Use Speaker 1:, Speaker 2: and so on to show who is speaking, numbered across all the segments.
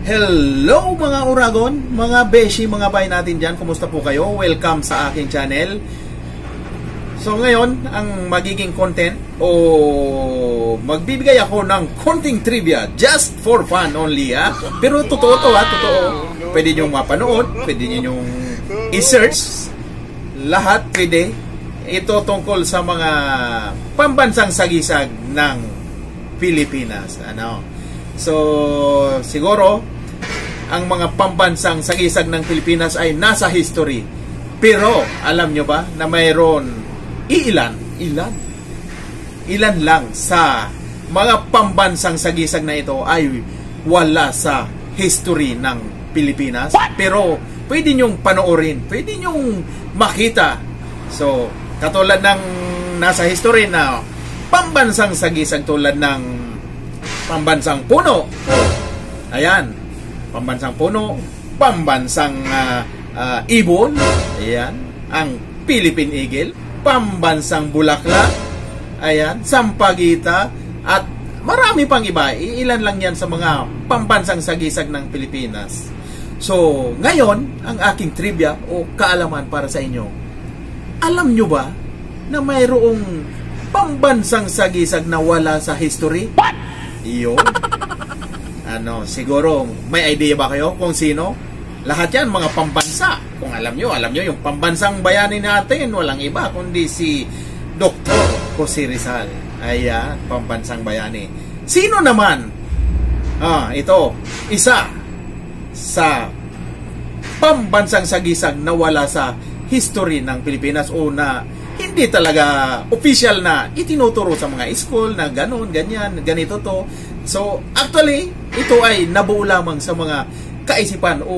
Speaker 1: Hello mga Uragon, mga beshi, mga bay natin dyan. Kumusta po kayo? Welcome sa aking channel. So ngayon, ang magiging content o magbibigay ako ng konting trivia just for fun only Pero totoo to totoo. Pwede nyo mapanood, pwede nyo i-search. Lahat pwede. Ito tungkol sa mga pambansang sagisag ng Pilipinas. So siguro ang mga pambansang sagisag ng Pilipinas ay nasa history. Pero alam nyo ba na mayroon ilan lang sa mga pambansang sagisag na ito ay wala sa history ng Pilipinas. Pero pwede nyong panoorin, pwede nyong makita. So katulad ng nasa history na pambansang sagisag tulad ng pambansang puno. Ayan, pambansang puno, pambansang ibon, ayan, ang Philippine Eagle, pambansang bulaklak, ayan, sampagita, at marami pang iba. Ilan lang yan sa mga pambansang sagisag ng Pilipinas. So, ngayon, ang aking trivia o kaalaman para sa inyo. Alam nyo ba na mayroong pambansang sagisag na wala sa history? Iyon. Siguro may idea ba kayo kung sino? Lahat yan mga pambansa. Kung alam nyo yung pambansang bayani natin, walang iba kundi si Dr. Jose Rizal. Ayan, pambansang bayani. Sino naman? Ito, isa sa pambansang sagisag na wala sa history ng Pilipinas o na hindi talaga official na itinuturo sa mga school na ganun, ganyan, ganito to. So, actually, ito ay nabuo lamang sa mga kaisipan o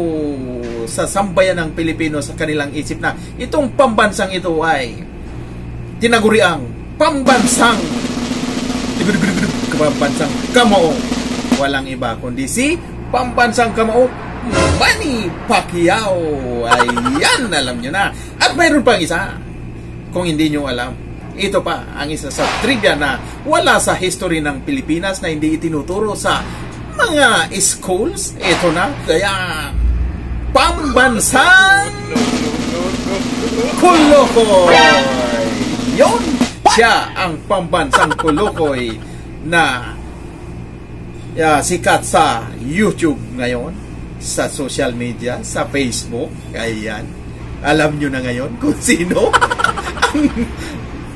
Speaker 1: sa sambayan ng Pilipino sa kanilang isip na itong pambansang ito ay tinaguriang pambansang Kamao. Walang iba kundi si pambansang Kamao, Manny Pacquiao. Ayan, alam nyo na. At mayroon pang isa, kung hindi nyo alam. Ito pa ang isa sa trivia na wala sa history ng Pilipinas na hindi itinuturo sa mga schools. Ito na, kaya pambansang Kolokoy. Yun, siya ang pambansang Kolokoy na sikat sa YouTube ngayon, sa social media, sa Facebook. Ayan, alam nyo na ngayon kung sino ang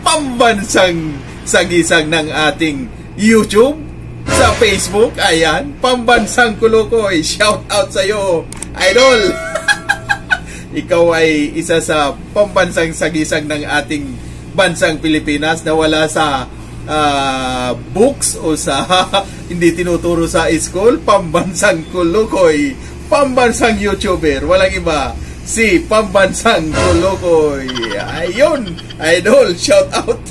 Speaker 1: pambansang sagisag ng ating YouTube, sa Facebook. Ayan, pambansang Kolokoy. Shout out sa iyo, idol. Ikaw ay isa sa pambansang sagisag ng ating bansang Pilipinas na wala sa books o sa hindi tinuturo sa school. Pambansang Kolokoy, pambansang YouTuber, walang iba, si pambansang Kolokoy. Ayun, idol, shout out.